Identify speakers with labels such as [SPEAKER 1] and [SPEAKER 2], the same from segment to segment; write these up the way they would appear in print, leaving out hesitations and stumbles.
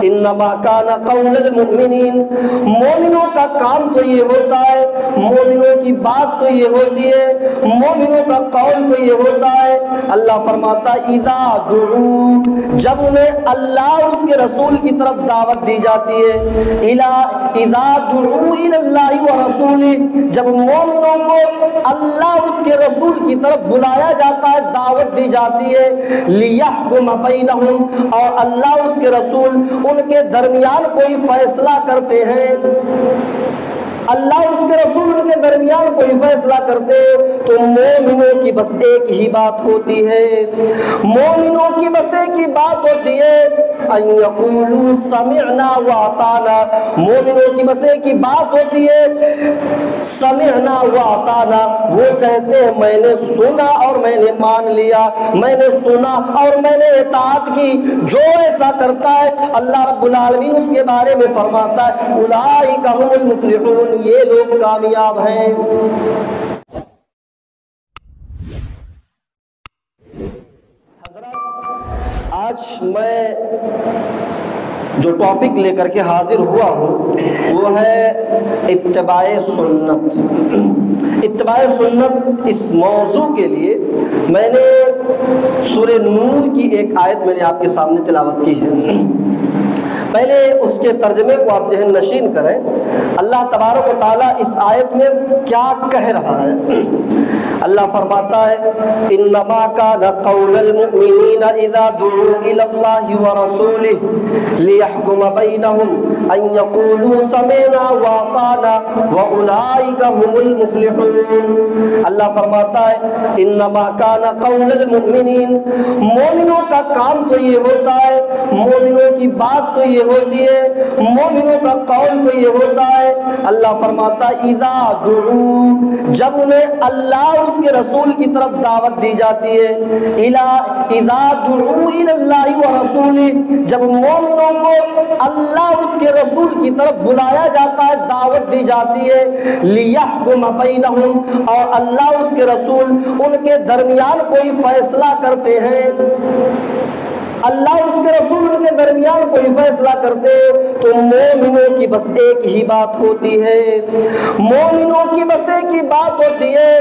[SPEAKER 1] انما کان قول المؤمنین، مومنوں کا کام تو یہ ہوتا ہے، مومنوں کی بات تو یہ ہوتی ہے، مومنوں کا قول تو یہ ہوتا ہے۔ اللہ فرماتا اذا دعوا، جب انہیں اللہ اور اس کے رسول کی طرف دعوت دی جاتی ہے، اذا دعوا الی اللہ ورسولہ، جب مومنوں کو اللہ اور اس کے رسول کی طرف بلایا جاتا ہے، دعوت دی جاتی ہے، لیحکم بینہم، اور اللہ اور اس کے رسول ان کے درمیان کوئی فیصلہ کرتے ہیں، اللہ اور اس کے رسول ان کے درمیان کوئی فیصلہ کرتے، تو مومنوں کی بس ایک ہی بات ہوتی ہے، مومنوں کی بس ایک ہی بات ہوتی ہے، ان یقولوا سمعنا واطعنا، مومنوں کی بس ایک ہی بات ہوتی ہے، سمعنا واطعنا، وہ کہتے ہیں میں نے سنا اور میں نے مان لیا، میں نے سنا اور میں نے اطاعت کی۔ جو ایسا کرتا ہے اللہ رب العالمین اس کے بارے میں فرماتا ہے اولئک هم المفلحون، یہ لوگ کامیاب ہیں۔ حضرات، آج میں جو ٹاپک لے کر کے حاضر ہوا ہوں وہ ہے اتباع سنت۔ اتباع سنت، اس موضوع کے لیے میں نے سورہ نور کی ایک آیت میں نے آپ کے سامنے تلاوت کی ہے۔ پہلے اس کے ترجمے کو آپ ذہن نشین کریں، اللہ تبارک و تعالیٰ اس آیت میں کیا کہہ رہا ہے۔ اللہ فرماتا ہے انما کان قول المؤمنین اذا دعوا الی اللہ ورسولہ لیحکم بینہم ان یقولوا سمعنا واطعنا واولئک هم المفلحون۔ اللہ فرماتا ہے انما کان قول المؤمنین، مومنوں کا کام تو یہ ہوتا ہے، مومنوں کی بات تو یہ ہوتی ہے، مومنوں کا قول تو یہ ہوتا ہے۔ اللہ فرماتا اذا دعوا، جب انہیں اللہ اور اس کے رسول کی طرف دعوت دی جاتی ہے، اذا دعوا الی اللہ ورسولہ، جب مومنوں کو اللہ اور اس کے رسول کی طرف بلایا جاتا ہے، دعوت دی جاتی ہے، لیحکم بینہم، اور اللہ اور اس کے رسول ان کے درمیان کوئی فیصلہ کرتے ہیں، اللہ اور اس کے رسول ان کے درمیان کوئی فیصلہ کرتے، تو مومنوں کی بس ایک ہی بات ہوتی ہے، مومنوں کی بس ایک ہی بات ہوتی ہے،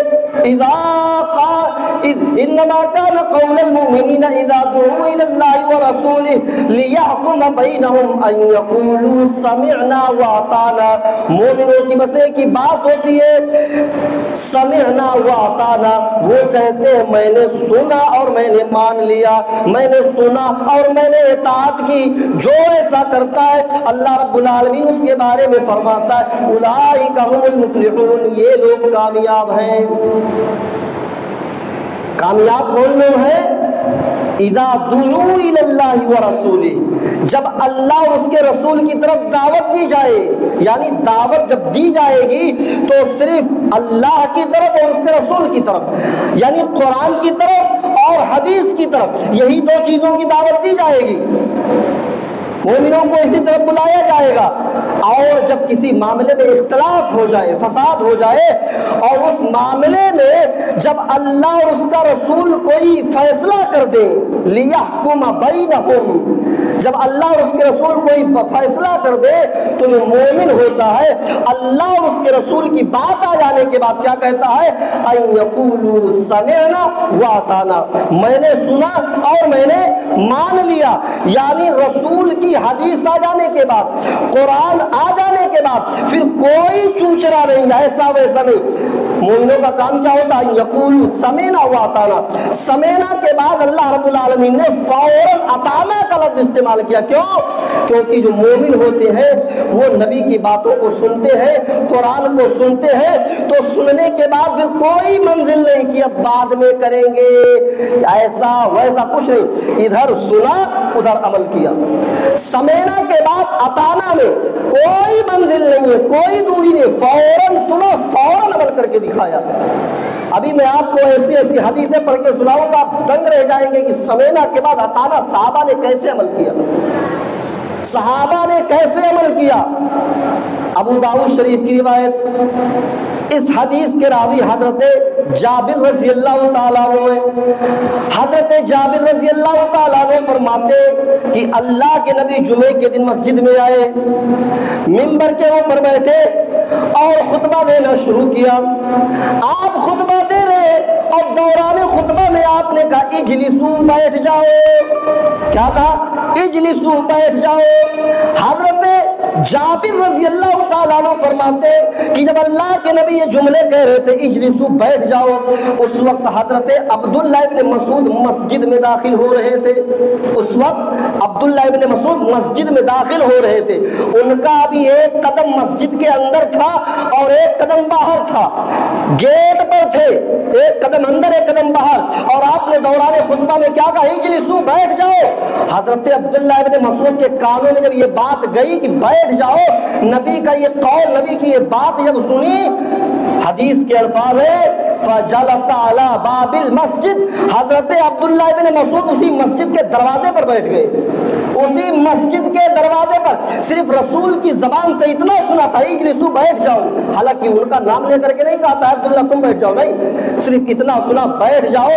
[SPEAKER 1] انما کان قول المؤمنین اذا دعوا الی اللہ ورسولہ لیحکم بینہم ان یقولوا سمعنا واطعنا، مومنوں کی بس ایک ہی بات ہوتی ہے، سمعنا واطعنا، وہ کہتے ہیں میں نے سنا اور میں نے مان لیا، میں نے سنا اور میں نے اطاعت کی۔ جو ایسا کرتا ہے اللہ رب العالمین اس کے بارے میں فرماتا ہے اولئک هم المفلحون، یہ لوگ کامیاب ہیں۔ کامیاب کون لوگ ہیں؟ اذا دعوا الی اللہ ورسولہ، جب اللہ اور اس کے رسول کی طرف دعوت دی جائے، یعنی دعوت جب دی جائے گی تو صرف اللہ کی طرف اور اس کے رسول کی طرف، یعنی قرآن کی طرف اور حدیث کی طرف، یہی دو چیزوں کی دعوت دی جائے گی، مومنوں کو اسی طرف بلایا جائے گا۔ اور جب کسی معاملے میں اختلاف ہو جائے، فساد ہو جائے، اور اس معاملے میں جب اللہ اور اس کا رسول کوئی فیصلہ کر دے، لیحکم بینہم، جب اللہ اور اس کے رسول کوئی فیصلہ کر دے، تو جو مومن ہوتا ہے اللہ اور اس کے رسول کی بات آ جانے کے بعد کیا کہتا ہے؟ ان یقولوا سمعنا واطعنا، میں نے سنا اور میں نے مان لیا، یعنی رسول کی حدیث آ جانے کے بعد، قرآن آ جانے کے بعد پھر کوئی چوچرا نہیں، ایسا ویسا نہیں۔ مومنوں کا کام کیا ہوتا ہے؟ یقولوا سمعنا واطعنا، سمعنا کے بعد اللہ رب العالمین نے فوراً اطعنا کا لفظ استعمال کیا۔ کیوں؟ کیونکہ جو مومن ہوتے ہیں وہ نبی کی باتوں کو سنتے ہیں، قرآن کو سنتے ہیں، تو سننے کے بعد پھر کوئی منزل نہیں کہ اب بعد میں کریں گے، ایسا ویسا کچھ نہیں، ادھر سنا ادھر عمل کیا۔ سمعنا کے بعد اطعنا میں کوئی منزل نہیں ہے، کوئی دوری نہیں، فوراً سنا فوراً عمل کر کے دکھایا۔ ابھی میں آپ کو ایسی ایسی حدیثیں پڑھ کے سناؤں گا، آپ دنگ رہ جائیں گے کہ سمعنا کے بعد اطعنا صحابہ نے کیسے عمل کیا، صحابہ نے کیسے عمل کیا۔ ابو داؤد شریف کی روایت، اس حدیث کے راوی حضرت جابر رضی اللہ تعالیٰ عنہ، حضرت جابر رضی اللہ تعالیٰ عنہ فرماتے کہ اللہ کے نبی جمعے کے دن مسجد میں آئے، منبر کے اوپر بیٹھے اور خطبہ دینا شروع کیا۔ آپ خطبہ دے رہے اور دوران خطبہ میں آپ نے کہا اجلسو، بیٹھ جاؤ۔ کیا کہا؟ اجلسو، بیٹھ جاؤ۔ حضرت جابر رضی اللہ تعالیٰ عنہ فرماتے کہ جب اللہ کے نبی یہ جملے کہہ رہے تھے اجلسو، بیٹھ جاؤ، اس وقت حضرت عبداللہ ابن مسعود مسجد میں داخل ہو رہے تھے۔ اس وقت عبداللہ ابن مسعود مسجد میں داخل ہو رہے تھے، ان کا ابھی ایک قدم مسجد کے اندر تھا اور ایک قدم باہر تھا، گیٹ پر تھے، ایک قدم اندر ایک قدم باہر، اور آپ نے دوران خطبہ میں کیا کہا؟ اجلسو، بیٹھ جاؤ۔ حضرت عبداللہ ابن مسعود کے کانوں میں جب یہ بات گئی کہ بیٹھ جاؤ، نبی کا یہ قول، نبی کی یہ بات جب سنی، حدیث کے الفاظ ہے فجلس علی باب المسجد، حضرت عبداللہ ابن مسعود اسی مسجد کے دروازے پر بیٹھ گئے، اسی مسجد کے دروازے پر۔ صرف رسول کی زبان سے اتنا سنا تھا اجلسو، بیٹھ جاؤ، حالانکہ ان کا نام لے کر کے نہیں کہا تھا عبداللہ تم بیٹھ جاؤ، نہیں، صرف اتنا سنا بیٹھ جاؤ،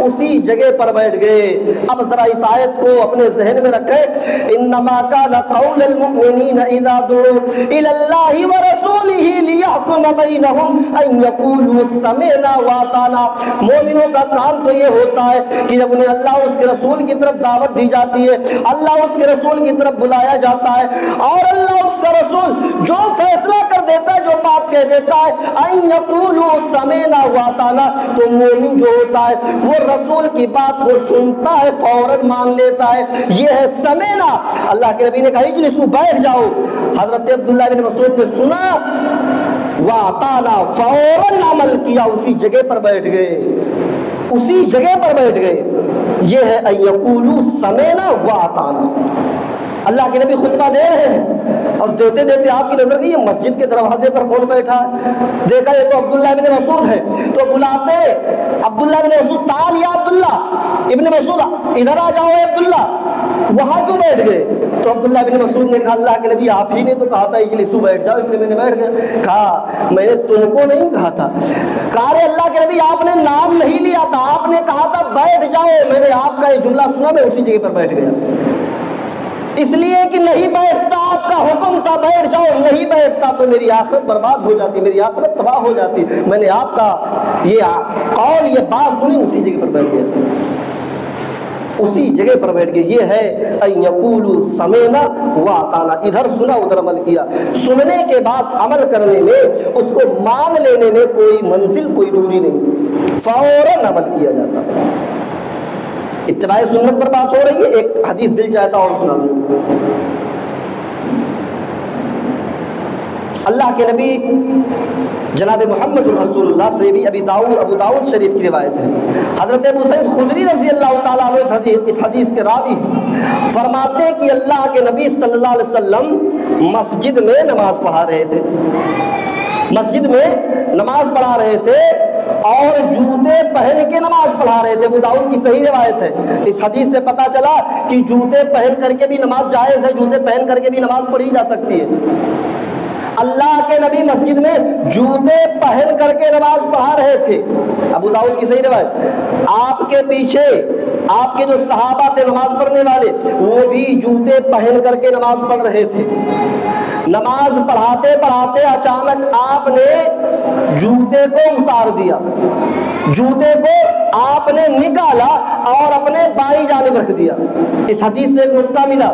[SPEAKER 1] اسی جگہ پر بیٹھ گئے۔ اب ذرا اس آیت کو اپنے ذہن میں رکھیں، انما کان قول المؤمنین اذا دعوا الی اللہ ورسولہ لیحکم بینہم ان یقولوا سمعنا واطعنا۔ مومنوں کا کام تو یہ ہوتا ہے کہ جب انہیں اللہ اس کے رسول کی طرف دعوت دی جاتی ہے، اللہ اس کے رسول کی طرف بلایا جاتا ہے، اور اللہ اس کا رسول جو فیصلہ کر دیتا ہے، جو بات کہہ دیتا ہے، ان یقولوا سمعنا واطعنا، تو مومن جو ہوتا ہے وہ رسول کی بات کو سنتا ہے، فوراً مان لیتا ہے، یہ ہے سمعنا۔ اللہ کے نبی نے کہا اجلسوا، بیٹھ جاؤ، حضرت عبداللہ بن مسعود نے سنا واطعنا، فوراً عمل کیا، اسی جگہ پر بیٹھ گئے، اسی جگہ پر بیٹھ گئے۔ یہ ہے ان یقولوا سمعنا واطعنا۔ اللہ کے نبی خطبہ دے رہے ہیں اور دیتے دیتے آپ کی نظر گئی یہ مسجد کے دروازے پر کون بیٹھا ہے؟ دیکھا یہ تو عبداللہ ابن مسعود ہے، تو بلاتے عبداللہ ابن مسعود، تعال یا عبداللہ ابن مسعود، ادھر آ جاؤ عبداللہ، وہاں کیوں بیٹھ گئے؟ تو عبداللہ ابن مسعود نے کہا اللہ کے نبی آپ ہی نے تو کہا تھا اجلسوا، بیٹھ جاؤ، اس لیے میں نے بیٹھ گیا۔ کہا میں نے تم کو نہیں کہا تھا۔ کہا رے اللہ کے نبی آپ نے نام نہیں لیا تھا، آپ نے کہا تھا بیٹھ جاؤ، میں نے آپ کا یہ جملہ سنا، میں اسی جگہ پر بیٹھ گیا، اس لیے کہ نہیں بیٹھتا، آپ کا حکم تھا بیٹھ جاؤ، نہیں بیٹھتا تو میری آخرت برباد ہو جاتی، میری آخرت تباہ ہو جاتی، میں نے آپ کا یہ قول، یہ بات سنی، اسی جگہ پر بیٹھ گیا، اسی جگہ پر بیٹھ گئے۔ یہ ہے ان یقولوا سمعنا واطعنا، ادھر سنا ادھر عمل کیا۔ سننے کے بعد عمل کرنے میں، اس کو مان لینے میں کوئی منزل، کوئی دوری نہیں، فوراً عمل کیا جاتا۔ اتباع سنت پر بات ہو رہی ہے، ایک حدیث دل چاہتا اور سنا دوں۔ اللہ کے نبی جناب محمد رسول اللہ سے بھی ابو داؤد شریف کی روایت ہے، حضرت ابو سعید خدری رضی اللہ تعالیٰ عنہ اس حدیث کے راوی فرماتے ہیں کہ اللہ کے نبی صلی اللہ علیہ وسلم مسجد میں نماز پڑھا رہے تھے، مسجد میں نماز پڑھا رہے تھے اور جوتے پہن کے نماز پڑھا رہے تھے۔ ابو داؤد کی صحیح روایت ہے۔ اس حدیث سے پتہ چلا کہ جوتے پہن کر کے بھی نماز جائز ہے، جوتے پہن کر کے بھی نماز پڑھی جا سکتی ہے۔ اللہ کے نبی مسجد میں جوتے پہن کر کے نماز پڑھا رہے تھے، ابو داؤد کی صحیح روایت۔ آپ کے پیچھے آپ کے جو صحابہ تھے نماز پڑھنے والے، وہ بھی جوتے پہن کر کے نماز پڑھ رہے تھے۔ نماز پڑھاتے پڑھاتے اچانک آپ نے جوتے کو اتار دیا، جوتے کو آپ نے نکالا اور اپنے بائیں جانب رکھ دیا۔ اس حدیث سے ایک نقطہ ملا،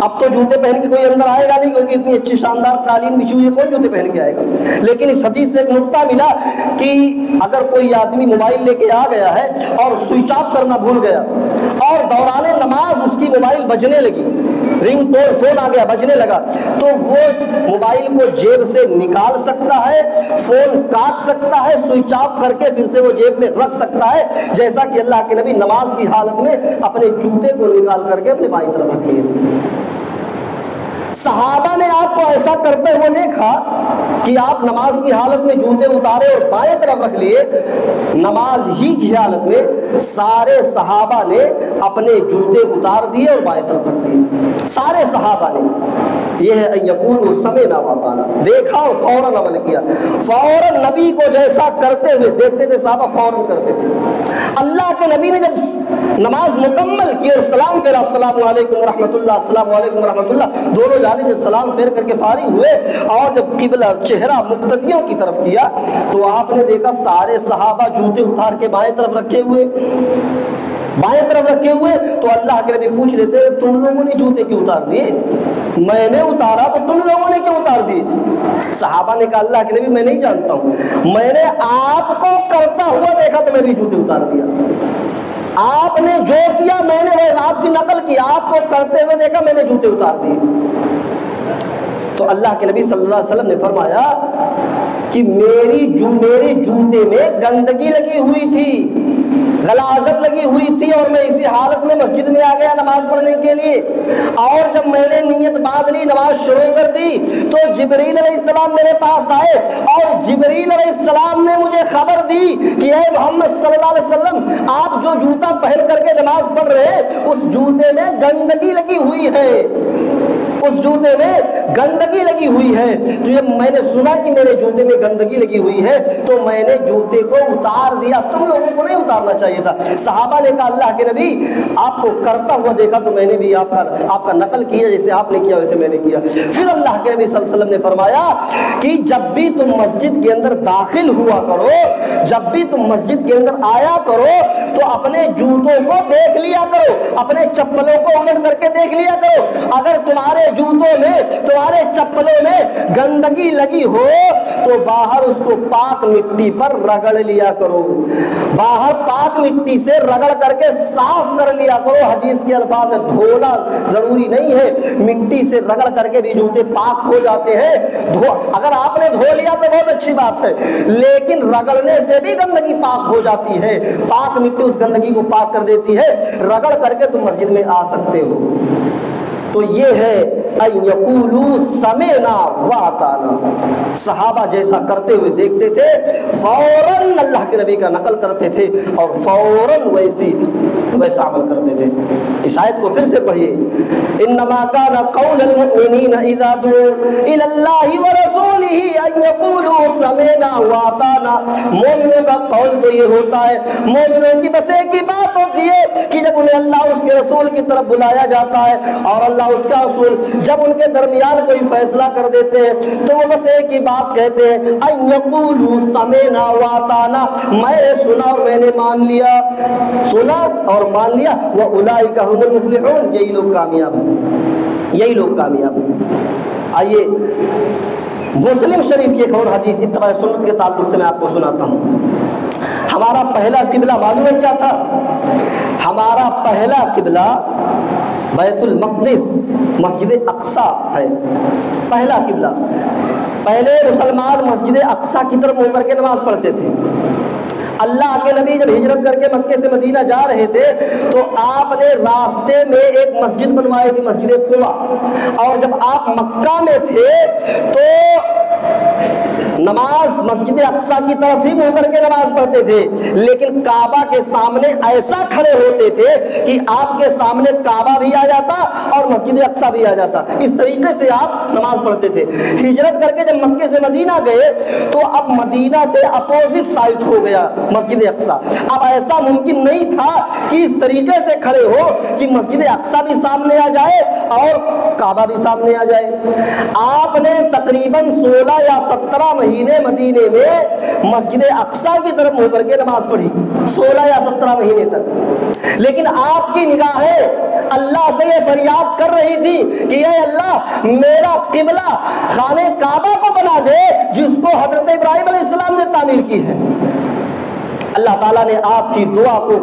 [SPEAKER 1] اب تو جوتے پہن کے کوئی اندر آئے گا نہیں، کیونکہ اتنی اچھی شاندار قالین بچھی ہوئی ہے، کون جوتے پہن کے آئے گا؟ لیکن اس حدیث سے ایک نقطہ ملا کہ اگر کوئی آدمی موبائل لے کے آ گیا ہے اور سوئچ آف کرنا بھول گیا اور دوران نماز اس کی موبائل بجنے لگی، رنگ ٹون فون آ گیا، بجنے لگا، تو وہ موبائل کو جیب سے نکال سکتا ہے، فون کاٹ سکتا ہے، سوئچ آف کر کے پھر سے وہ جیب میں رکھ سکتا ہے، جیسا کہ اللہ کے نبی نماز کی حالت میں اپنے جوتے کو نکال کر کے اپنے بائیں طرف رکھ لیے تھے۔ صحابہ نے آپ کو ایسا کرتے ہوئے دیکھا کہ آپ نماز کی حالت میں جوتے اتارے اور بائیں طرف رکھ لیے۔ نماز ہی کی حالت میں سارے صحابہ نے اپنے جوتے اتار دیے اور بائیں طرف رکھ دیے، سارے صحابہ نے۔ یہ ہے یقولوا سمعنا واطعنا، دیکھا اور فوراً عمل کیا، فوراً نبی کو جیسا کرتے ہوئے دیکھتے تھے صحابہ فوراً کرتے تھے۔ اللہ کے نبی نے جب نماز مکمل کی اور سلام پھیرا، السلام علیکم ورحمۃ اللہ، السلام علیکم ورحمۃ اللہ، دونوں جانب جب سلام پھیر کر کے فارغ ہوئے اور جب قبلہ چہرہ مقتدیوں کی طرف کیا تو آپ نے دیکھا سارے صحابہ جوتے اتار کے بائیں طرف رکھے ہوئے، بائیں طرف رکھے ہوئے۔ تو اللہ کے نبی پوچھ لیتے تم لوگوں نے جوتے کیوں اتار دیے؟ میں نے اتارا تو تم لوگوں نے کیوں اتار دیے؟ صحابہ نے کہا اللہ کے نبی میں نہیں جانتا ہوں، میں نے آپ کو کرتا ہوا دیکھا تو میں بھی جوتے اتار دیا۔ آپ نے جو کیا میں نے آپ کی نقل کی، آپ کو کرتے ہوئے دیکھا میں نے جوتے اتار دیے۔ تو اللہ کے نبی صلی اللہ علیہ وسلم نے فرمایا کہ میرے جوتے میں گندگی لگی ہوئی تھی، غلاظت لگی ہوئی تھی، اور میں اسی حالت میں مسجد میں آ گیا نماز پڑھنے کے لیے، اور جب میں نے نیت باندھ لی نماز شروع کر دی تو جبریل علیہ السلام میرے پاس آئے اور جبریل علیہ السلام نے مجھے خبر دی کہ اے محمد صلی اللہ علیہ وسلم آپ جو جوتا پہن کر کے نماز پڑھ رہے ہیں اس جوتے میں گندگی لگی ہوئی ہے، اس جوتے میں گندگی لگی ہوئی ہے۔ تو جب میں نے سنا کہ میرے جوتے میں گندگی لگی ہوئی ہے تو میں نے جوتے کو اتار دیا، تم لوگوں کو نہیں اتارنا چاہیے تھا۔ صحابہ نے کہا اللہ کے نبی آپ کو کرتا ہوا دیکھا تو میں نے بھی آپ کا نقل کیا، جیسے آپ نے کیا ویسے میں نے کیا۔ پھر اللہ کے نبی صلی اللہ علیہ وسلم نے فرمایا کہ جب بھی تم مسجد کے اندر داخل ہوا کرو، جب بھی تم مسجد کے اندر آیا کرو تو اپنے جوتوں کو دیکھ لیا کرو، اپنے چپلوں کو الٹ کر کے دیکھ لیا کرو۔ اگر تمہارے جوتوں میں تمہارے چپلوں میں گندگی لگی ہو تو باہر اس کو پاک مٹی پر رگڑ لیا کرو، باہر پاک مٹی سے رگڑ کر کے صاف کر لیا کرو۔ حدیث کے الفاظ ہے دھونا ضروری نہیں ہے، مٹی سے رگڑ کر کے بھی جوتے پاک ہو جاتے ہیں۔ اگر آپ نے دھو لیا تو بہت اچھی بات ہے، لیکن رگڑنے سے بھی گندگی پاک ہو جاتی ہے، پاک مٹی اس گندگی کو پاک کر دیتی ہے، رگڑ کر کے تم مسجد میں آ سکتے ہو۔ تو یہ ہے ان یقولوا سمعنا واطعنا، صحابہ جیسا کرتے ہوئے دیکھتے تھے فوراً اللہ کے نبی کا نقل کرتے تھے اور فوراً ویسا عمل کرتے تھے۔ اس آیت کو پھر سے پڑھیے، انما كان قول المؤمنین اذا دعوا الى الله ورسوله ان يقولوا سمعنا واطعنا۔ مومنوں کا قول تو یہ ہوتا ہے، مومنوں کی بس ایک ہی بات ہوتی ہے کہ جب انہیں اللہ اور اس کے رسول کی طرف بلایا جاتا ہے اور اللہ اس کا رسول جب ان کے درمیان کوئی فیصلہ کر دیتے ہیں تو وہ بس ایک ہی بات کہتے ہیں ان یقولوا سمعنا واطعنا، میں نے سنا اور میں نے مان لیا، سنا اور مان لیا، واولئک هم المفلحون، یہی لوگ کامیاب ہیں، یہی لوگ کامیاب ہیں۔ آئیے مسلم شریف کی ایک اور حدیث اتباع سنت کے تعلق سے میں آپ کو سناتا ہوں۔ ہمارا پہلا قبلہ معلوم ہے کیا تھا؟ ہمارا پہلا قبلہ بیت المقدس مسجد اقصی ہے، پہلا قبلہ۔ پہلے مسلمان مسجد اقصی کی طرف منہ کر کے نماز پڑھتے تھے۔ اللہ کے نبی جب ہجرت کر کے مکے سے مدینہ جا رہے تھے تو آپ نے راستے میں ایک مسجد بنوائی تھی، مسجد قباء، اور جب آپ مکہ میں تھے تو نماز مسجد اقصی کی طرف ہی منہ کر کے نماز پڑھتے تھے، لیکن کعبہ کے سامنے ایسا کھڑے ہوتے تھے کہ آپ کے سامنے کعبہ بھی آ جاتا اور مسجد اقصی بھی آ جاتا، اس طریقے سے آپ نماز پڑھتے تھے۔ ہجرت کر کے جب مکے سے مدینہ گئے تو اب مدینہ سے اپوزٹ سائڈ ہو گیا مسجد اقصی۔ اب ایسا ممکن نہیں تھا کہ اس طریقے سے کھڑے ہو کہ مسجد اقصی بھی سامنے آ جائے اور کعبہ بھی سامنے آ جائے۔ آپ نے تقریباً 16 یا 17 مہینے مدینے میں مسجد اقصی کی طرف منہ کر کے نماز پڑھی، 16 یا 17 مہینے تک، لیکن آپ کی نگاہیں اللہ سے یہ فریاد کر رہی تھی کہ اے اللہ میرا قبلہ خانہ کعبہ کو بنا دے جس کو حضرت ابراہیم علیہ السلام نے تعمیر کی ہے۔ اللہ تعالیٰ نے آپ کی دعا کو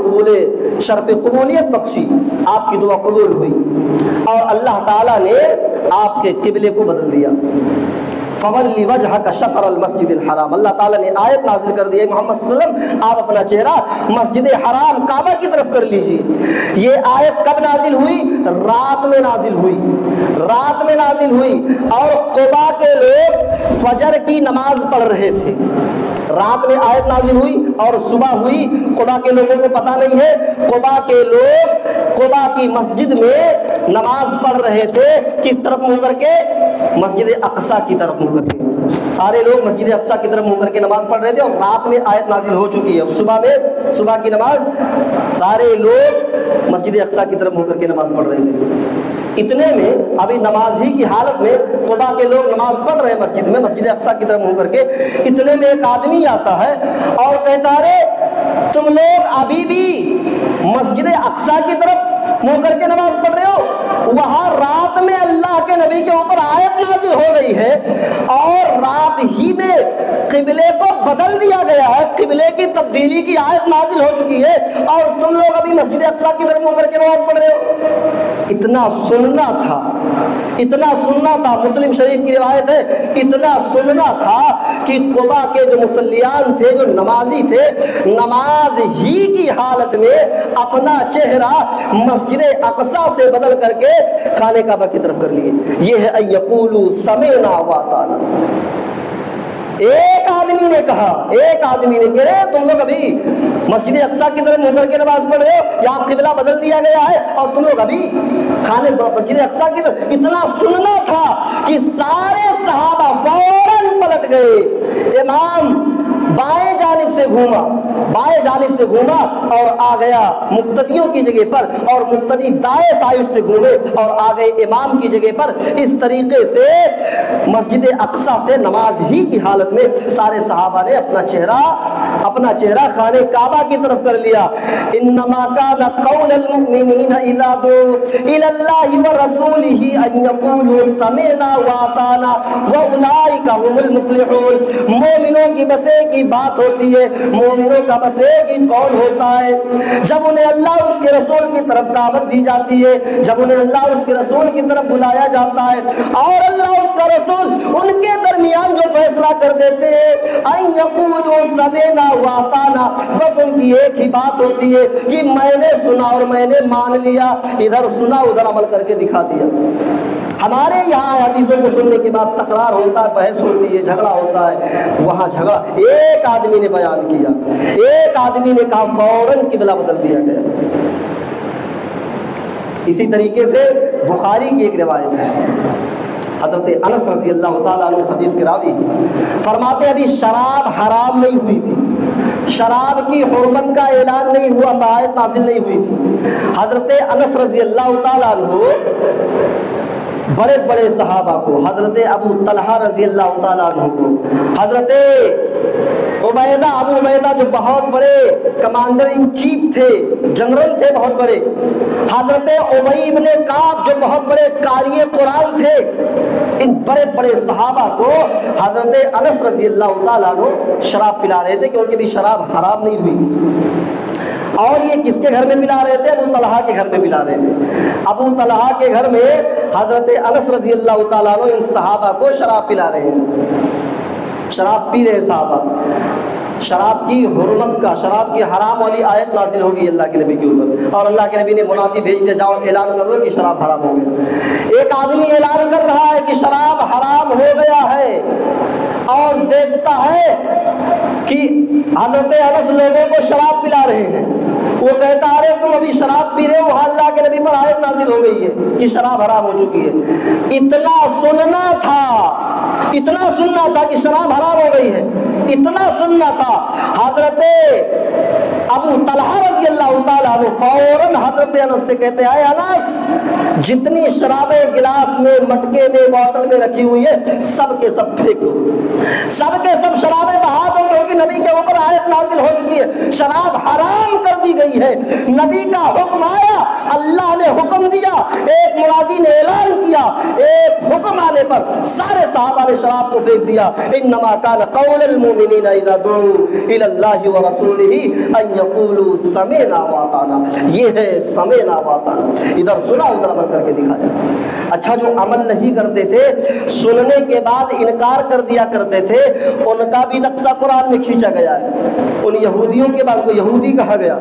[SPEAKER 1] شرف قبولیت بخشی، آپ کی دعا قبول ہوئی اور اللہ تعالیٰ نے آپ کے قبلے کو بدل دیا۔ فَوَلِّ وَجْهَكَ شَطْرَ الْمَسْجِدِ الْحَرَامِ، اللہ تعالیٰ نے آیت نازل کر دی ہے محمد صلی اللہ علیہ وسلم آپ اپنا چہرہ مسجد حرام کعبہ کی طرف کر لیجیے۔ یہ آیت کب نازل ہوئی؟ رات میں نازل ہوئی، رات میں نازل ہوئی، اور قباء کے لوگ فجر کی نماز پڑھ رہے تھے، رات میں آیت نازل ہوئی اور صبح ہوئی، قبا کے لوگوں کو پتہ نہیں ہے۔ قبا کے لوگ قبا کی مسجد میں نماز پڑھ رہے تھے، کس طرف منہ کر کے؟ مسجد اقصی کی طرف منہ کر کے۔ سارے لوگ مسجد اقصی کی طرف منہ کر کے نماز پڑھ رہے تھے، اور رات میں آیت نازل ہو چکی ہے۔ صبح کی نماز سارے لوگ مسجد اقصی کی طرف منہ کر کے نماز پڑھ رہے تھے۔ اتنے میں ابھی نماز ہی کی حالت میں قبا کے لوگ نماز پڑھ رہے ہیں مسجد میں، مسجد اقصی کی طرف منہ کر کے۔ اتنے میں ایک آدمی آتا ہے اور کہتا ہے تم لوگ ابھی بھی مسجد اقصی کی طرف منہ کر کے نماز پڑھ رہے ہو؟ وہاں رات میں اللہ کے نبی کے اوپر آیت نازل ہو گئی ہے اور رات ہی میں قبلے کو بدل دیا گیا ہے، قبلے کی تبدیلی کی آیت نازل ہو چکی ہے، اور تم لوگ ابھی مسجد اقصی کی طرف منہ کر کے نماز پڑھ رہے ہو۔ اتنا سننا تھا، مسلم شریف کی روایت ہے، اتنا سننا تھا کہ قبا کے جو مصلیان تھے، جو نمازی تھے، نماز ہی کی حالت میں اپنا چہرہ مسجد اقصی سے بدل کر کے خانہ کعبہ کی طرف کر لیے۔ یہ ہے ان یقولوا سمعنا واطعنا۔ ایک آدمی نے کہ رے تم لوگ ابھی مسجد اقصی کی طرف منہ کر کے نماز پڑھ رہے ہو، یہاں قبلہ بدل دیا گیا ہے اور تم لوگ ابھی مسجد اقصی کی طرف۔ اتنا سننا تھا کہ سارے صحابہ فوراً پلٹ گئے۔ امام بائیں جانب سے گھوما اور آ گیا مقتدیوں کی جگہ پر، اور مقتدی دائیں سائڈ سے گھومے اور آ گئے امام کی جگہ پر۔ اس طریقے سے مسجد اقصی سے نماز ہی کی حالت میں سارے صحابہ نے اپنا چہرہ خانہ کعبہ کی طرف کر لیا۔ انما کان قول المؤمنین اذا دعوا الی اللہ ورسولہ ان یقولوا سمعنا واطعنا واولئک هم المفلحون۔ مومنوں کی بس ایک ہی بات ہوتی ہے، مومنوں کا بس ایک ہی قول ہوتا ہے، جب انہیں اللہ اور اس کے رسول کی طرف دعوت دی جاتی ہے، جب انہیں اللہ اور اس کے رسول کی طرف بلایا جاتا ہے، اور اللہ اور اس کا رسول ان کے درمیان جو فیصلہ کر دیتے ہیں، ان یقولوا سمعنا واطعنا، بس ان کی ایک ہی بات ہوتی ہے کہ میں نے سنا اور میں نے مان لیا، ادھر سنا ادھر عمل کر کے دکھا دیا۔ ہمارے یہاں حدیثوں کو سننے کے بعد تکرار ہوتا ہے، بحث ہوتی ہے، جھگڑا ہوتا ہے۔ وہاں جھگڑا ایک آدمی نے بیان کیا، ایک آدمی نے کہا، فوراً قبلہ بدل دیا گیا۔ اسی طریقے سے بخاری کی ایک روایت ہے، حضرت انس رضی اللہ تعالیٰ عنہ حدیث کے راوی فرماتے ابھی شراب حرام نہیں ہوئی تھی، شراب کی حرمت کا اعلان نہیں ہوا تھا، آیت نازل نہیں ہوئی تھی۔ حضرت انس رضی اللہ تعالیٰ عنہ بڑے بڑے صحابہ کو، حضرت ابو طلحہ رضی اللہ تعالیٰ عنہ کو، حضرت ابو عبیدہ جو بہت بڑے کمانڈر ان چیف تھے، جنرل تھے بہت بڑے، حضرت ابی بن کعب جو بہت بڑے قاری قرآن تھے، ان بڑے بڑے صحابہ کو حضرت انس رضی اللہ تعالیٰ عنہ شراب پلا رہے تھے، کیونکہ بھی شراب حرام نہیں ہوئی تھی۔ اور یہ کس کے گھر میں پلا رہے تھے؟ ابو طلحہ کے گھر میں پلا رہے تھے۔ ابو طلحہ کے گھر میں حضرت انس رضی اللہ تعالیٰ عنہ ان صحابہ کو شراب پلا رہے ہیں، شراب پی رہے صحابہ۔ شراب کی حرمت کا، شراب کی حرام والی آیت نازل ہوگی اللہ کے نبی کے اوپر، اور اللہ کے نبی نے منادی بھیج دیا، جاؤ اعلان کر دو کہ شراب حرام ہو گیا۔ ایک آدمی اعلان کر رہا ہے کہ شراب حرام ہو گیا ہے، اور دیکھتا ہے کہ حضرت انس لوگوں کو شراب پلا رہے ہیں۔ وہ کہتا ارے تم ابھی شراب پی رہے ہو، وہاں اللہ کے نبی پر آیت نازل ہو گئی ہے کہ شراب حرام ہو چکی ہے۔ اتنا سننا تھا کہ شراب حرام ہو گئی ہے، اتنا سننا تھا۔ حضرت ابو طلحہ رضی اللہ تعالیٰ عنہ فوراً حضرت انس سے کہتے ہیں، اے انس جتنی شرابیں گلاس میں، مٹکے میں، بوتل میں رکھی ہوئی ہے، سب کے سب پھینک دو، سب کے سب شرابیں بہا دو، کیونکہ نبی کے اوپر آیت نازل ہو چکی ہے، شراب حرام کر دی گئی ہے۔ نبی کا حکم آیا، اللہ نے حکم دیا، ایک منادی نے اعلان کیا، ایک حکم آنے پر سارے صحابہ نے شراب کو پھینک دیا۔ انما کان قول المؤمنین اذا دعوا الی اللہ ورسولہ ان یقولوا سمعنا واطعنا۔ یہ ہے سمعنا واطعنا، ادھر سنا ادھر عمل کر کے دکھایا۔ اچھا جو عمل نہیں کرتے تھے، سننے کے بعد انکار کر دیا کرتے تھے، ان کا بھی نقشہ قرآن میں کھینچا گیا ہے۔ ان یہودیوں کے بعد کو یہودی کہا گیا،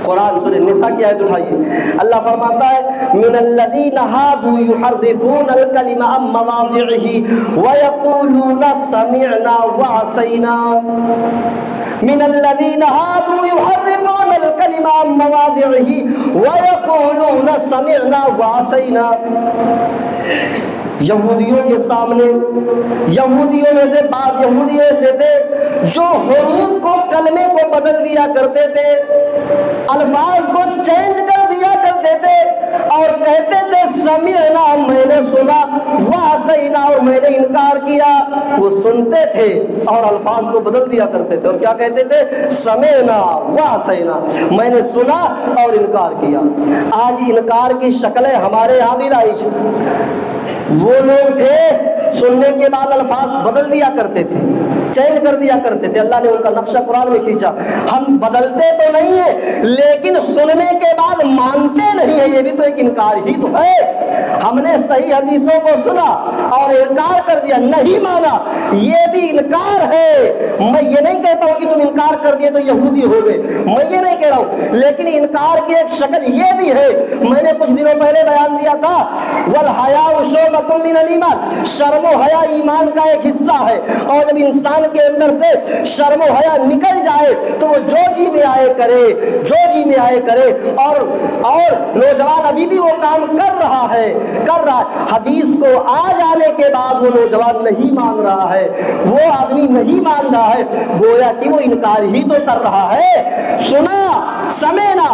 [SPEAKER 1] قرآن سورہ نساء کی آیت اٹھائیے، اللہ فرماتا ہے من الذین ھادوا یحرفون الکلم عن مواضعہ ویقولون سمعنا وعصینا، من الذین ھادوا یحرفون الکلم عن مواضعہ ویقولون سمعنا وعصینا۔ یہودیوں کے سامنے، یہودیوں میں سے بعض یہودی ایسے تھے جو حروف کو، کلمے کو بدل دیا کرتے تھے، الفاظ کو چینج کر دیا کرتے تھے اور کہتے تھے سمعنا، میں نے سنا، وعصینا، اور میں نے انکار کیا۔ وہ سنتے تھے اور الفاظ کو بدل دیا کرتے تھے اور کیا کہتے تھے؟ سمعنا وعصینا، میں نے سنا اور انکار کیا۔ آج انکار کی شکلیں ہمارے یہاں بھی رائج۔ وہ لوگ تھے سننے کے بعد الفاظ بدل دیا کرتے تھے، چینج کر دیا کرتے تھے، اللہ نے ان کا نقشہ قرآن میں کھینچا۔ ہم بدلتے تو نہیں ہیں لیکن سننے کے بعد مانتے نہیں ہیں، یہ بھی تو ایک انکار ہی تو ہے۔ ہم نے صحیح حدیثوں کو سنا اور انکار کر دیا، نہیں مانا، یہ بھی انکار ہے۔ میں یہ نہیں کہتا ہوں کہ تم انکار کر دیے تو یہودی ہو گئے، میں یہ نہیں کہہ رہا ہوں، لیکن انکار کی ایک شکل یہ بھی ہے۔ میں نے کچھ دنوں پہلے بیان دیا تھا والحیاء شعبۃ من الایمان، شرم و حیا ایمان کا ایک حصہ ہے، اور جب انسان کے اندر سے شرم و حیا نکل جائے تو وہ جو جی میں آئے کرے، جو جی میں آئے کرے۔ اور نوجوان ابھی بھی وہ کام کر رہا ہے۔ حدیث کو آ جانے کے بعد وہ نوجوان نہیں مان رہا ہے، وہ آدمی نہیں مان رہا ہے، گویا کہ وہ انکار ہی تو کر رہا ہے۔ سنا، سمعنا،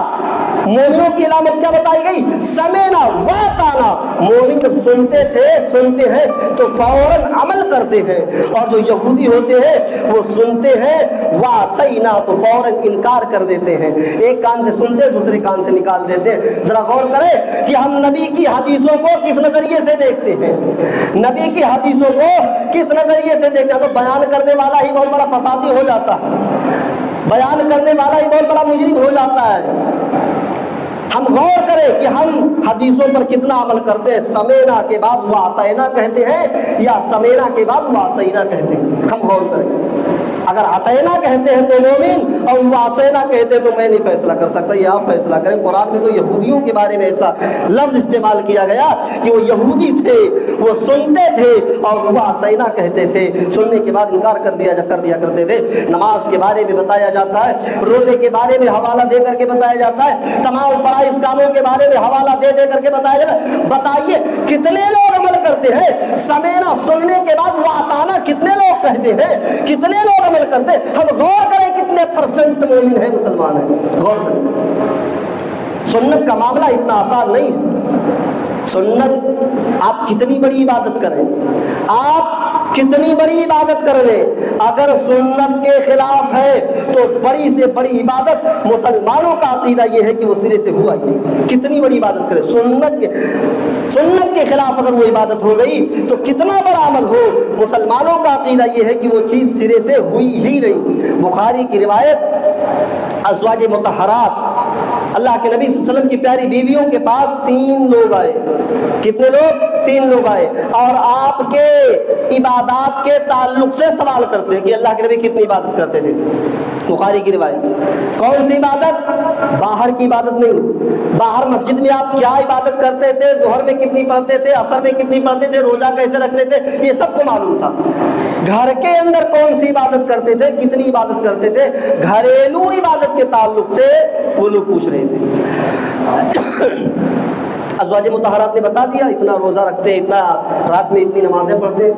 [SPEAKER 1] مومنوں کی علامت کیا بتائی گئی؟ سمعنا واطعنا۔ مومن جب سنتے ہیں تو فوراً عمل کرتے ہیں، اور جو یہودی ہوتے ہیں وہ سنتے ہیں وعصینا تو فوراً انکار کر دیتے ہیں، ایک کان سے سنتے دوسرے کان سے نکال دیتے ہیں۔ ذرا غور کریں کہ ہم نبی کی حدیثوں کو کس نظریے سے دیکھتے ہیں، نبی کی حدیثوں کو کس نظریے سے دیکھتے ہیں؟ تو بیان کرنے والا ہی بہت بڑا فسادی ہو جاتا ہے، بیان کرنے والا ہی بہت بڑا مجرم ہو جاتا ہے۔ ہم غور کریں کہ ہم حدیثوں پر کتنا عمل کرتے ہیں۔ سمعنا کے بعد واطعنا کہتے ہیں یا سمعنا کے بعد وعصینا کہتے ہیں؟ ہم غور کریں۔ اگر اطعنا کہتے ہیں تو مومن، اور وعصینا کہتے ہیں تو میں نہیں فیصلہ کر سکتا، یہ آپ فیصلہ کریں۔ قرآن میں تو یہودیوں کے بارے میں ایسا لفظ استعمال کیا گیا کہ وہ یہودی تھے، وہ سنتے تھے اور وعصینا کہتے تھے، سننے کے بعد انکار کر دیا کرتے تھے۔ نماز کے بارے میں بتایا جاتا ہے، روزے کے بارے میں حوالہ دے کر کے بتایا جاتا ہے، تمام فرائض کاموں کے بارے میں حوالہ دے کر کے بتایا جاتا ہے۔ بتائیے کتنے لوگ عمل کرتے ہیں؟ سمعنا سننے کے بعد واطعنا کتنے لوگ کہتے ہیں؟ کتنے لوگ عمل کرتے ہیں؟ ہم غور کریں کتنے پرسنٹ مومن ہیں، مسلمان ہیں، غور کریں۔ سنت کا معاملہ اتنا آسان نہیں ہے۔ سنت آپ کتنی بڑی عبادت کریں، آپ کتنی بڑی عبادت کر لیں، اگر سنت کے خلاف ہے تو بڑی سے بڑی عبادت، مسلمانوں کا عقیدہ یہ ہے کہ وہ سرے سے ہوا ہی نہیں۔ کتنی بڑی عبادت کرے، سنت کے خلاف اگر وہ عبادت ہو گئی تو کتنا بڑا عمل ہو، مسلمانوں کا عقیدہ یہ ہے کہ وہ چیز سرے سے ہوئی ہی نہیں۔ بخاری کی روایت، ازواج مطہرات، اللہ کے نبی صلی اللہ علیہ وسلم کی پیاری بیویوں کے پاس 3 لوگ آئے۔ کتنے لوگ؟ 3 لوگ آئے اور آپ کے عبادات کے تعلق سے سوال کرتے ہیں کہ اللہ کے نبی کتنی عبادت کرتے تھے۔ بخاری کی روایت۔ کون سی عبادت؟ باہر کی عبادت نہیں، باہر مسجد میں آپ کیا عبادت کرتے تھے، ظہر میں کتنی پڑھتے تھے، عصر میں کتنی پڑھتے تھے، روزہ کیسے رکھتے تھے، یہ سب کو معلوم تھا۔ گھر کے اندر کون سی عبادت کرتے تھے، کتنی عبادت کرتے تھے، گھریلو عبادت کے تعلق سے وہ لوگ پوچھ رہے تھے۔ ازواج مطہرات نے بتا دیا اتنا روزہ رکھتے ہیں، اتنا رات میں اتنی نمازیں پڑھتے ہیں۔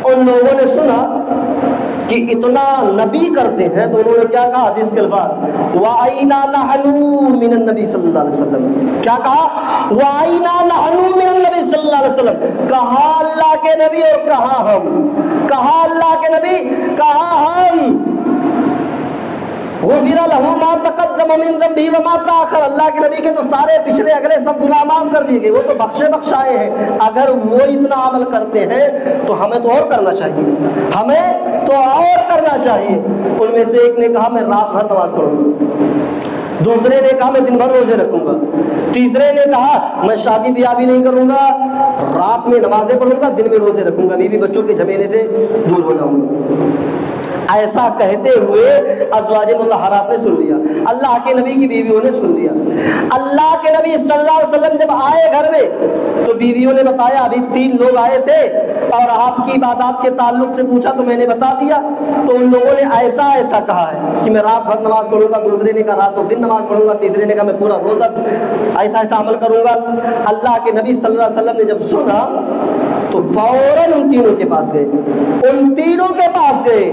[SPEAKER 1] ان لوگوں نے سنا کہ اتنا نبی کرتے ہیں تو انہوں نے کیا کہا؟ حدیث کے الفاظ وَأَيْنَا نَحْنُ مِنَ النَّبِي صلی اللہ علیہ وسلم، کیا کہا؟ وَأَيْنَا نَحْنُ مِنَ النَّبِي صلی اللہ علیہ وسلم، کہا اللہ کے نبی اور کہا ہم، کہا اللہ کے نبی، کہا ہم۔ غفر لہ ما تقدم من ذنبہ وما تاخر، اللہ کے نبی کے تو سارے پچھلے اگلے سب گناہ معاف کر دیے گئے، وہ تو بخشائے ہیں۔ اگر وہ اتنا عمل کرتے ہیں تو ہمیں تو اور کرنا چاہیے، ہمیں تو اور کرنا چاہیے۔ ان میں سے ایک نے کہا میں رات بھر نماز پڑھوں گا، دوسرے نے کہا میں دن بھر روزے رکھوں گا، تیسرے نے کہا میں شادی بیاہ بھی نہیں کروں گا، رات میں نمازیں پڑھوں گا، دن میں روزے رکھوں گا، بیوی بچوں کے جھمیلے سے دور ہو جاؤں گا۔ ایسا کہتے ہوئے ازواج مطہرات نے سن لیا، اللہ کے نبی کی بیویوں نے سن لیا۔ اللہ کے نبی صلی اللہ علیہ وسلم جب آئے گھر میں تو بیویوں نے بتایا ابھی 3 لوگ آئے تھے اور آپ کی عبادات کے تعلق سے پوچھا تو میں نے بتا دیا، تو ان لوگوں نے ایسا ایسا کہا ہے کہ میں رات بھر نماز پڑھوں گا، دوسرے نے کہا رات و دن نماز پڑھوں گا، تیسرے نے کہا میں پورا روزہ ایسا ایسا عمل کروں گا۔ اللہ کے نبی صلی اللہ علیہ وسلم نے جب سنا تو فوراً ان تینوں کے پاس گئے، ان تینوں کے پاس گئے۔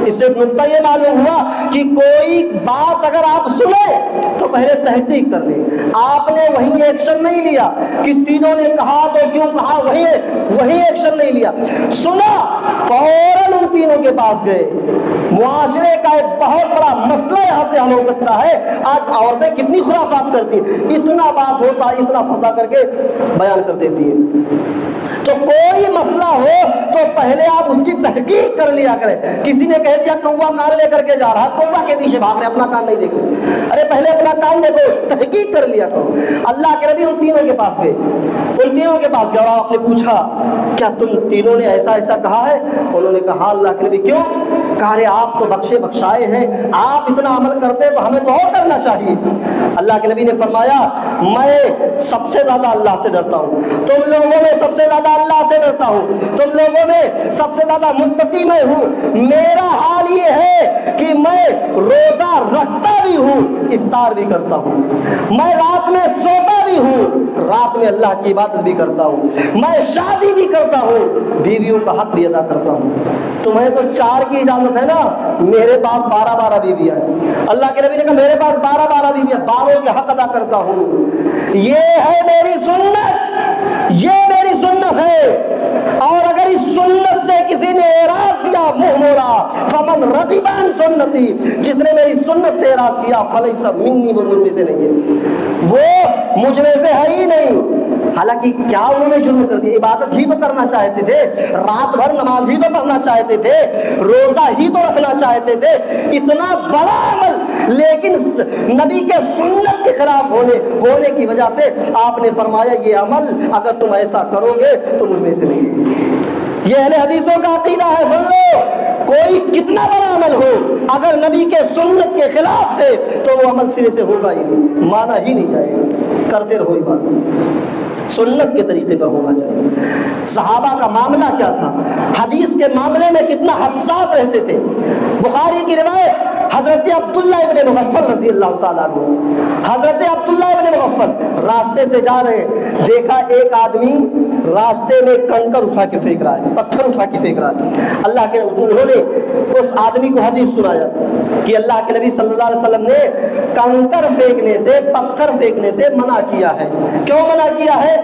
[SPEAKER 1] اس سے ایک نقطہ یہ معلوم ہوا کہ کوئی بات اگر آپ سنیں تو پہلے تحقیق کر لیں۔ آپ نے وہی ایکشن نہیں لیا کہ تینوں نے کہا تو کیوں کہا، وہی ایکشن نہیں لیا، سنا فوراً ان تینوں کے پاس گئے۔ معاشرے کا ایک بہت بڑا مسئلہ یہاں سے حل ہو سکتا ہے۔ آج عورتیں کتنی خرافات کرتی ہیں، اتنا بات ہوتا ہے اتنا پھنسا کر کے بیان کر دیتی ہیں۔ تو کوئی مسئلہ ہو تو پہلے آپ اس کی تحقیق کر لیا کریں۔ کسی نے کہہ دیا کوا کان لے کر کے جا رہا، کوا کے پیچھے بھاگ رہے، اپنا کان نہیں دیکھ رہے، ارے پہلے اپنا کان دیکھو، تحقیق کر لیا کرو۔ اللہ کے نبی ان تینوں کے پاس گئے، ان تینوں کے پاس گئے اور آپ نے پوچھا کیا تم تینوں نے ایسا ایسا کہا ہے؟ انہوں نے کہا اللہ کے نبی کیوں؟ کہا رے آپ تو بخشے بخشائے ہیں، آپ اتنا عمل کرتے تو ہمیں تو اور کرنا چاہیے۔ اللہ کے نبی نے فرمایا میں سب سے زیادہ اللہ سے ڈرتا ہوں، تم لوگوں میں سب سے زیادہ اللہ سے ڈرتا ہوں، تم لوگوں میں سب سے زیادہ متقی میں ہوں۔ میرا حال یہ ہے کہ میں روزہ رکھتا بھی ہوں، افطار بھی کرتا ہوں، میں رات میں سوتا بھی ہوں، رات میں اللہ کی عبادت بھی کرتا ہوں، میں شادی بھی کرتا ہوں، بیویوں کا حق بھی ادا کرتا ہوں۔ تمہیں تو 4 کی اجازت ہے نا، میرے پاس 12 بیویاں ہیں۔ اللہ کے نبی نے کہا میرے پاس 12 بیویاں، 12 کے حق ادا کرتا ہوں۔ یہ ہے میری سنت، یہ میری سنت ہے، اور اگر اس سنت سے کسی نے اعراض کیا منہ موڑا، فمن رغب عن سنتی، جس نے میری سنت سے اعراض کیا فلیس منی، وہ مجھ میں سے نہیں ہے، وہ مجھ میں سے ہے ہی نہیں۔ حالانکہ کیا انہوں نے جرم کر دیا؟ عبادت ہی تو کرنا چاہتے تھے، رات بھر نماز ہی تو پڑھنا چاہتے تھے، روزہ ہی تو رکھنا چاہتے تھے، اتنا بڑا عمل، لیکن نبی کے سنت کے خلاف ہونے کی وجہ سے آپ نے فرمایا یہ عمل اگر تم ایسا کرو گے تو مجھ میں سے نہیں۔ یہ اہل حدیثوں کا عقیدہ ہے، سن لو، کوئی کتنا بڑا عمل ہو اگر نبی کے سنت کے خلاف ہے تو وہ عمل سرے سے ہوگا ہی نہیں، مانا ہی نہیں جائے گا، کرتے رہو عبادت، سنت کے طریقے پر ہونا چاہیے۔ صحابہ کا معاملہ کیا تھا، حدیث کے معاملے میں کتنا حساس رہتے تھے۔ بخاری کی روایت، حضرت عبداللہ ابن مغفل رضی اللہ تعالیٰ عنہ، حضرت عبداللہ ابن مغفل راستے سے جا رہے، دیکھا ایک آدمی راستے میں کنکر اٹھا کے پھینک رہا ہے، پتھر اٹھا کے پھینک رہا ہے۔ اللہ کے انہوں نے اس آدمی کو حدیث سنایا کہ اللہ کے نبی صلی اللہ علیہ وسلم نے کنکر پھینکنے سے، پتھر پھینکنے سے منع کیا ہے۔ کیوں منع کیا ہے؟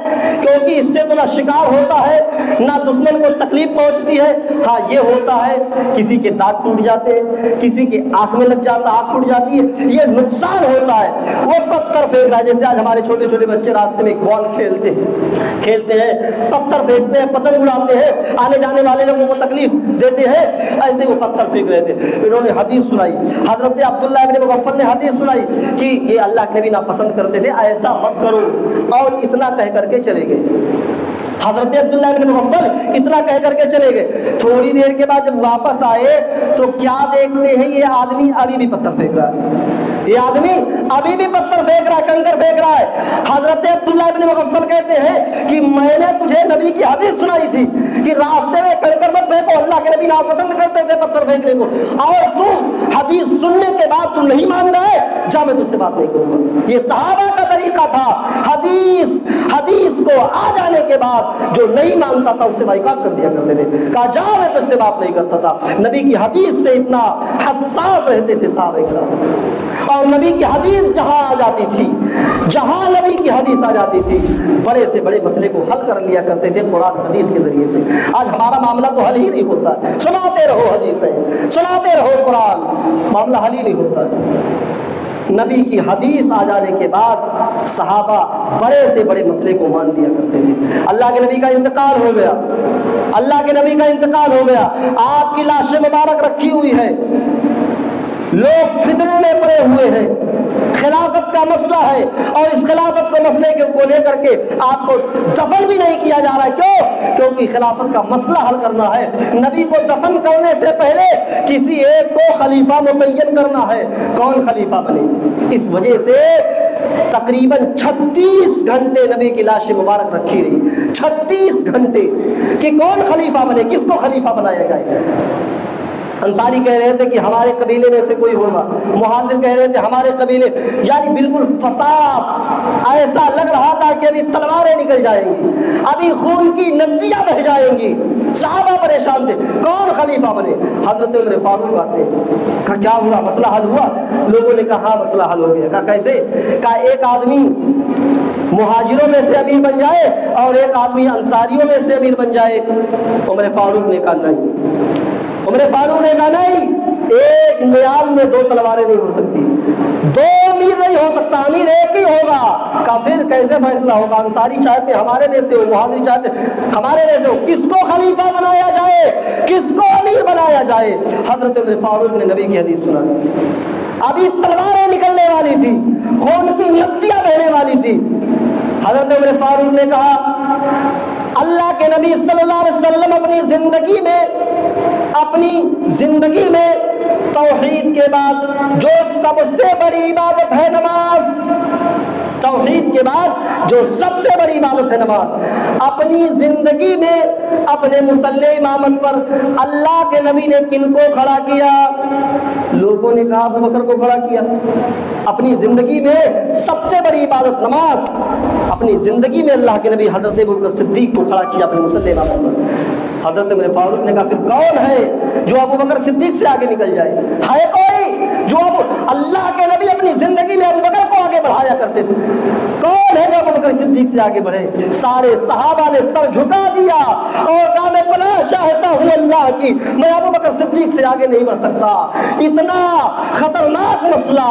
[SPEAKER 1] کیونکہ اس سے تو نہ شکار ہوتا ہے، نہ دشمن کو تکلیف پہنچتی ہے، ہاں یہ ہوتا ہے کسی کے دانت ٹوٹ جاتے ہیں، کسی کے آنکھ میں لگ جاتا، آنکھ ٹوٹ جاتی ہے، یہ نقصان ہوتا ہے۔ وہ پتھر پھینک رہا ہے، جیسے آج ہمارے چھوٹے چھوٹے بچے راستے میں ایک بال کھیلتے ہیں، پتھر پھینکتے ہیں، پتنگ اڑاتے ہیں، آنے جانے والے لوگوں کو تکلیف دیتے ہیں، ایسے وہ پتھر پھینک رہے تھے۔ انہوں نے حدیث سنائی، حضرت عبداللہ ابن مغفل نے حدیث سنائی کہ یہ اللہ کے نبی ناپسند کرتے تھے، ایسا مت کرو، اور اتنا کہہ کر کے چلے گئے۔ حضرت عبداللہ ابن مغفل اتنا کہہ کر کے چلے گئے۔ تھوڑی دیر کے بعد جب واپس آئے تو کیا دیکھتے ہیں، یہ آدمی ابھی بھی پتھر پھینک رہا ہے، یہ آدمی ابھی بھی پتھر پھینک رہا ہے، کنکر پھینک رہا ہے۔ حضرت عبداللہ ابن مغفل کہتے ہیں کہ میں نے تجھے نبی کی حدیث سنائی تھی کہ راستے میں کنکر مت پھینکو، اللہ کے نبی ناپسند کرتے تھے پتھر پھینکنے کو، اور تو حدیث سننے کے بعد تو نہیں مان رہا ہے، جا میں تجھ سے بات نہیں کروں گا۔ یہ صحابہ کا طریقہ تھا، حدیث کو آ جانے کے بعد جو نہیں مانتا تھا اسے بائیکاٹ کر دیا کرتے تھے، کہا جا میں تجھ سے بات نہیں کرتا تھا۔ نبی کی حدیث سے اتنا حساس رہتے تھے صحابہ کرام، اور نبی کی حدیث جہاں آ جاتی تھی، جہاں نبی کی حدیث آ جاتی تھی، بڑے سے بڑے مسئلے کو حل کر لیا کرتے تھے قرآن حدیث کے ذریعے سے۔ آج ہمارا معاملہ تو حل ہی نہیں ہوتا، سناتے رہو حدیثیں، سناتے رہو قرآن، معاملہ حل ہی نہیں ہوتا۔ نبی کی حدیث آ جانے کے بعد صحابہ بڑے سے بڑے مسئلے کو مان لیا کرتے تھے۔ اللہ کے نبی کا انتقال ہو گیا، اللہ کے نبی کا انتقال ہو گیا، آپ کی لاش مبارک رکھی ہوئی ہے، لوگ فتنے میں پڑے ہوئے ہیں، خلافت کا مسئلہ ہے، اور اس خلافت کو مسئلے کو لے کر کے آپ کو دفن بھی نہیں کیا جا رہا ہے۔ کیوں؟ مسلمانوں کی خلافت کا مسئلہ حل کرنا ہے، نبی کو دفن کرنے سے پہلے کسی ایک کو خلیفہ متعین کرنا ہے، کون خلیفہ بنے۔ اس وجہ سے تقریباً 36 گھنٹے نبی کی لاش مبارک رکھی رہی، 36 گھنٹے کہ کون خلیفہ بنے، کس کو خلیفہ بنایا جائے۔ انصاری کہہ رہے تھے کہ ہمارے قبیلے میں سے کوئی ہوگا، مہاجر کہہ رہے تھے ہمارے قبیلے، یعنی بالکل فساد، ایسا لگ رہا تھا کہ ابھی تلواریں نکل جائیں گی، ابھی خون کی ندیاں بہہ جائیں گی۔ صحابہ پریشان تھے کون خلیفہ بنے۔ حضرت عمر فاروق آتے ہیں، کہا کیا ہوا، مسئلہ حل ہوا؟ لوگوں نے کہا ہاں مسئلہ حل ہو گیا۔ کہا کیسے؟ کہا ایک آدمی مہاجروں میں سے امیر بن جائے اور ایک آدمی انصاریوں میں سے امیر بن جائے۔ عمر فاروق نے کہا نہیں، عمر فاروق نے کہا نہیں، ایک میال میں دو تلواریں نہیں ہو سکتی، دو امیر نہیں ہو سکتا، امیر ایک ہی ہوگا۔ کہا پھر کیسے فیصلہ ہوگا؟ انصاری چاہتے ہمارے میں سے ہو، مہاجری چاہتے ہمارے میں سے ہو، کس کو خلیفہ بنایا جائے، کس کو امیر بنایا جائے؟ حضرت عمر فاروق نے نبی کی حدیث سنا دی، ابھی تلواریں نکلنے والی تھی، خون کی ندیاں بہنے والی تھی۔ حضرت عمر فاروق نے کہا اللہ کے نبی صلی اللہ علیہ وسلم اپنی زندگی میں توحید کے بعد جو سب سے بڑی عبادت ہے نماز، توحید کے بعد جو سب سے بڑی عبادت ہے نماز، اپنی زندگی میں اپنے مصلی امامت پر اللہ کے نبی نے کن کو کھڑا کیا؟ لوگوں نے کہا ابو بکر کو کھڑا کیا۔ اپنی زندگی میں سب سے بڑی عبادت نماز، اپنی زندگی میں اللہ کے نبی حضرت ابو بکر صدیق کو کھڑا کیا اپنے مصلی امامت پر۔ حضرت عمر فاروق نے کہا پھر کون ہے جو ابو بکر صدیق سے آگے نکل جائے؟ ہے کوئی جو اللہ کے نبی اپنی زندگی میں ابو بکر کو آگے بڑھایا کرتے تھے؟ کون ہے جو ابو بکر صدیق سے آگے بڑھے؟ سارے صحابہ نے سر جھکا دیا اور کہا میں پناہ چاہتا ہوں اللہ کی، میں ابو بکر صدیق سے آگے نہیں بڑھ سکتا۔ اتنا خطرناک مسئلہ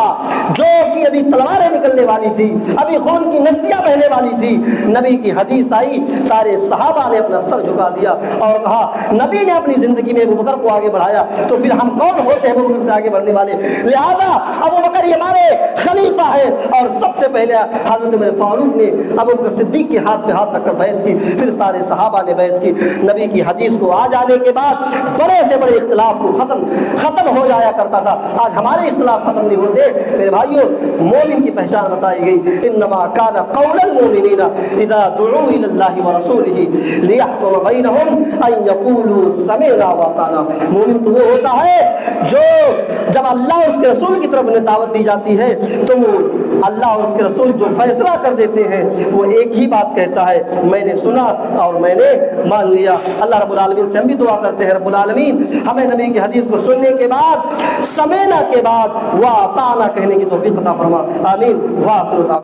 [SPEAKER 1] جو کہ ابھی تلواریں نکلنے والی تھی، ابھی خون کی ندیاں بہنے والی تھی، نبی کی حدیث آئی، سارے صحابہ نے اپنا سر جھکا دیا اور کہا نبی نے اپنی زندگی میں ابو بکر کو آگے بڑھایا تو پھر ہم کون ہوتے ہیں ابو بکر سے آگے بڑھنے والے؟ لہذا ابو بکر یہ ہمارے خلیفہ ہے۔ اور سب سے پہلے حضرت عمر فاروق نے ابو بکر صدیق کے ہاتھ پہ ہاتھ رکھ کر بیعت کی، پھر سارے صحابہ نے بیعت کی۔ نبی کی حدیث کو آ جانے کے بعد بڑے سے بڑے اختلاف کو ختم ہو جایا کرتا تھا۔ آج ہمارے اختلاف ختم نہیں ہوتے میرے بھائیوں۔ مومن کی پہچان بتائی گئی، انما کان قول المؤمنین اذا دعوا الی اللہ ورسولہ لیحکم بینہم ان یقولوا سمعنا واطعنا۔ مومن تو وہ ہوتا ہے جو جب اللہ اور اس کے رسول کی طرف انہیں دعوت دی جاتی ہے تو وہ اللہ اور اس کے رسول جو فیصلہ کر دیتے ہیں وہ ایک ہی بات کہتا ہے، میں نے سنا اور میں نے مان لیا۔ اللہ رب العالمین سے ہم بھی دعا کرتے ہیں رب العالمین ہمیں نبی کی حدیث کو سننے کے بعد، سمعنا کے بعد واطعنا کہنے کی توفیق عطا فرما، آمین۔ وآخر